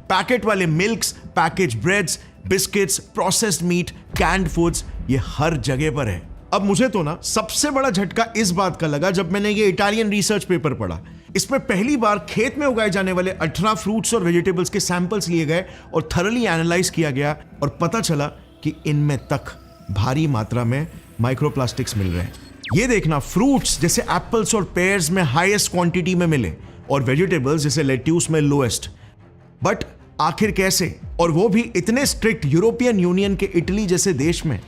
Packet वाले milks, package breads, biscuits, processed meat, canned foods, ये हर जगह पर है। अब मुझे तो ना सबसे बड़ा झटका इस बात का लगा जब मैंने ये इटालियन रिसर्च पेपर पढ़ा। इसमें पहली बार खेत में उगाए जाने वाले 18 फ्रूट्स और वेजिटेबल्स के सैंपल्स लिए गए और थरली एनालाइज किया गया और पता चला कि इनमें तक भारी मात्रा में माइक्रोप्लास्टिक्स मिल रहे हैं। ये देखना, फ्रूट्स जैसे एप्पल्स और पेयर्स में हाईएस्ट क्वांटिटी में मिले और वेजिटेबल्स जैसे लेट्यूस में लोएस्ट। बट आखिर कैसे, और वो भी इतने स्ट्रिक्ट यूरोपियन यूनियन के इटली जैसे देश में।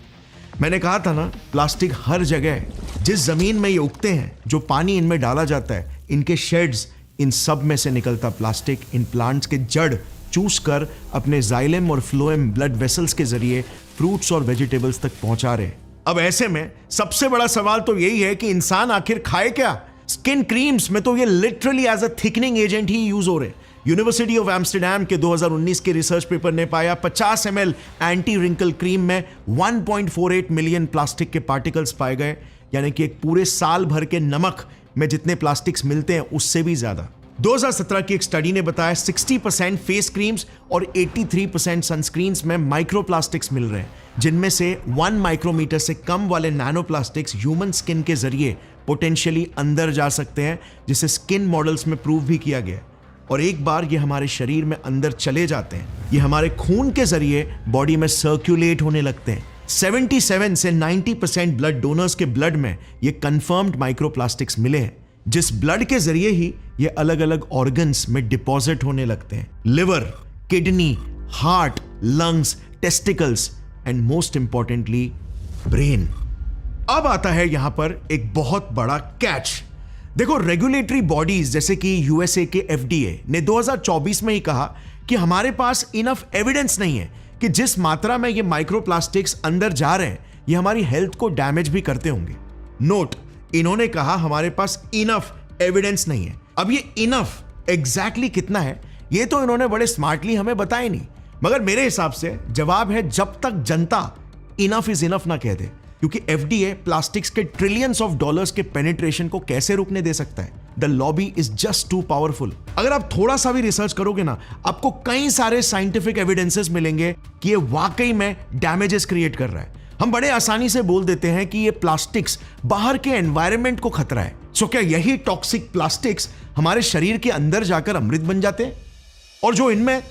मैंने कहा था ना, प्लास्टिक हर जगह है। जिस जमीन में ये उगते हैं, जो पानी इनमें डाला जाता है, इनके शेड्स, इन सब में से निकलता प्लास्टिक इन प्लांट्स के जड़ चूस कर अपने जाइलम और फ्लोएम ब्लड वेसल्स के जरिए फ्रूट्स और वेजिटेबल्स तक पहुंचा रहे। अब ऐसे में सबसे बड़ा सवाल तो यही है कि इंसान आखिर खाए क्या। स्किन क्रीम्स में तो ये literally as a thickening agent ही यूज हो रहे। यूनिवर्सिटी ऑफ एम्स्टरडैम के 2019 के रिसर्च पेपर ने पाया 50 ml एंटी रिंकल क्रीम में 1.48 मिलियन प्लास्टिक के पार्टिकल्स पाए गए, यानी कि एक पूरे साल भर के नमक में जितने प्लास्टिक्स मिलते हैं उससे भी ज्यादा। 2017 की एक स्टडी ने बताया 60% फेस क्रीम्स और 83% सनस्क्रीन्स में माइक्रोप्लास्टिक्स मिल रहे हैं, जिनमें से 1 माइक्रोमीटर से कम वाले नैनो प्लास्टिक्स ह्यूमन स्किन के जरिए पोटेंशियली अंदर जा सकते हैं, जिसे स्किन मॉडल्स में प्रूव भी किया गया। और एक बार ये हमारे शरीर में अंदर चले जाते हैं, ये हमारे खून के जरिए बॉडी में सर्कुलेट होने लगते हैं। 77 से 90% ब्लड डोनर्स के ब्लड में ये कंफर्म्ड माइक्रोप्लास्टिक्स मिले हैं, जिस ब्लड के जरिए ही ये अलग अलग ऑर्गन्स में डिपॉजिट होने लगते हैं। Liver, kidney, heart, lungs, testicles and most importantly brain. अब आता है यहां पर एक बहुत बड़ा कैच। देखो, रेगुलेटरी बॉडीज जैसे कि यूएसए के एफडीए ने 2024 में ही कहा कि हमारे पास इनफ एविडेंस नहीं है कि जिस मात्रा में ये माइक्रोप्लास्टिक्स अंदर जा रहे हैं ये हमारी हेल्थ को डैमेज भी करते होंगे। नोट, इन्होंने कहा हमारे पास इनफ एविडेंस नहीं है। अब ये इनफ एग्जैक्टली कितना है ये तो इन्होंने बड़े स्मार्टली हमें बताया नहीं, मगर मेरे हिसाब से जवाब है जब तक जनता इनफ इज इनफ ना कह दे, क्योंकि एफडीए प्लास्टिक्स के ट्रिलियंस ऑफ डॉलर्स के पेनिट्रेशन को कैसे रोकने दे सकता है। The lobby is just too powerful. अगर आप थोड़ा सा भी रिसर्च करोगे ना, आपको कई सारे साइंटिफिक एविडेंसेस मिलेंगे कि ये वाकई में डैमेजेस क्रिएट कर रहा है। हम बड़े आसानी से बोल देते हैं कि ये प्लास्टिक्स बाहर के एनवायरनमेंट को खतरा है। सो क्या यही टॉक्सिक प्लास्टिक्स हमारे शरीर के अंदर जाकर अमृत बन जाते हैं? और जो इनमें